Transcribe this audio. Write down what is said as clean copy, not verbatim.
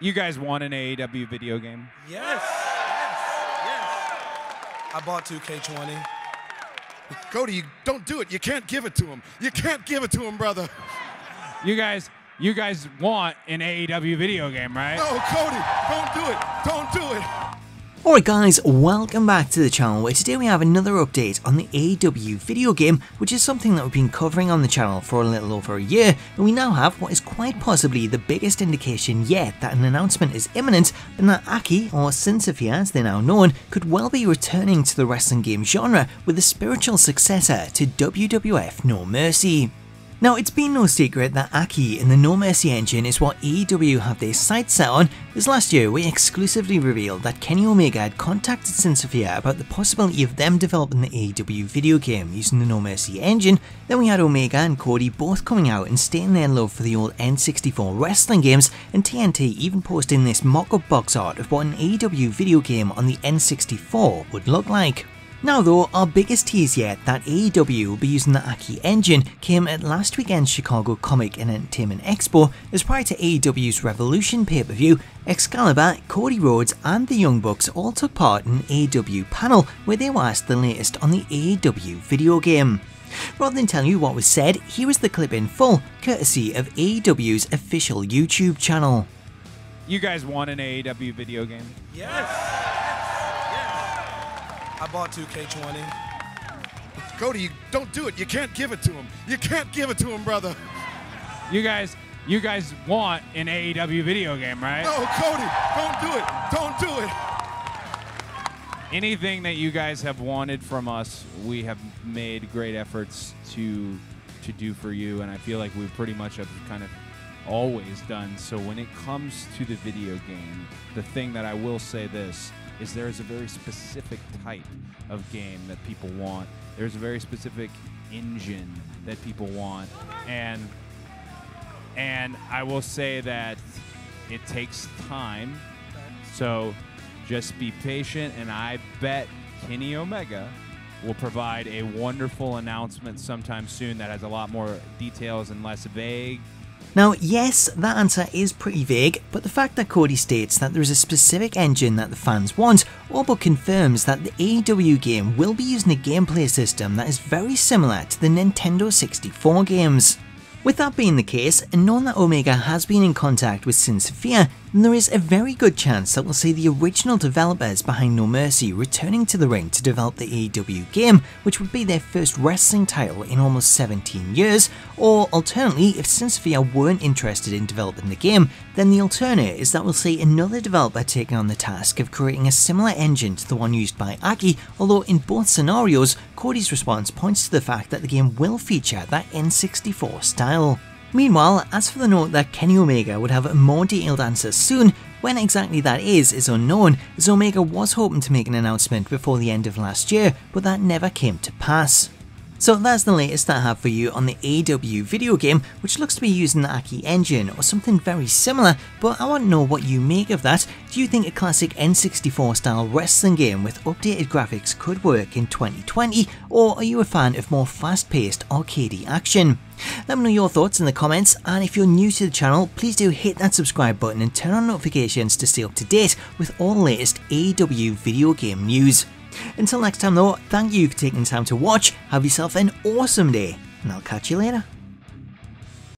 You guys want an AEW video game? Yes. I bought 2K20. Cody, don't do it. You can't give it to him. You can't give it to him, brother. You guys want an AEW video game, right? No, Cody, don't do it. Don't do it. Alright guys, welcome back to the channel where today we have another update on the AEW video game, which is something that we've been covering on the channel for a little over a year, and we now have what is quite possibly the biggest indication yet that an announcement is imminent, and that Aki, or Sinsophia as they're now known, could well be returning to the wrestling game genre with a spiritual successor to WWF No Mercy. Now, it's been no secret that Aki in the No Mercy engine is what AEW have their sights set on, as last year we exclusively revealed that Kenny Omega had contacted Sinsophia about the possibility of them developing the AEW video game using the No Mercy engine. Then we had Omega and Cody both coming out and stating their love for the old N64 wrestling games, and TNT even posting this mock-up box art of what an AEW video game on the N64 would look like. Now though, our biggest tease yet that AEW will be using the Aki engine came at last weekend's Chicago Comic and Entertainment Expo, as prior to AEW's Revolution pay-per-view, Excalibur, Cody Rhodes and the Young Bucks all took part in an AEW panel where they were asked the latest on the AEW video game. Rather than tell you what was said, here is the clip in full, courtesy of AEW's official YouTube channel. You guys want an AEW video game? Yes. I bought 2K20. Cody, don't do it. You can't give it to him. You can't give it to him, brother. You guys want an AEW video game, right? No, Cody, don't do it. Don't do it. Anything that you guys have wanted from us, we have made great efforts to do for you, and I feel like we pretty much have kind of always done. So when it comes to the video game, the thing that I will say this is there is a very specific type of game that people want. There's a very specific engine that people want, and I will say that it takes time. So just be patient, and I bet Kenny Omega will provide a wonderful announcement sometime soon that has a lot more details and less vague. Now yes, that answer is pretty vague, but the fact that Cody states that there is a specific engine that the fans want all but confirms that the AEW game will be using a gameplay system that is very similar to the Nintendo 64 games. With that being the case, and knowing that Omega has been in contact with Sinsophia, then there is a very good chance that we'll see the original developers behind No Mercy returning to the ring to develop the AEW game, which would be their first wrestling title in almost 17 years, or alternately, if Sinsophia weren't interested in developing the game, then the alternate is that we'll see another developer taking on the task of creating a similar engine to the one used by Aki, although in both scenarios, Cody's response points to the fact that the game will feature that N64 style. Meanwhile, as for the note that Kenny Omega would have a more detailed answer soon, when exactly that is unknown, as Omega was hoping to make an announcement before the end of last year, but that never came to pass. So that's the latest that I have for you on the AEW video game, which looks to be using the Aki engine or something very similar, but I want to know what you make of that. Do you think a classic N64 style wrestling game with updated graphics could work in 2020, or are you a fan of more fast paced arcadey action? Let me know your thoughts in the comments, and if you're new to the channel, please do hit that subscribe button and turn on notifications to stay up to date with all the latest AEW video game news. Until next time though, thank you for taking the time to watch, have yourself an awesome day, and I'll catch you later.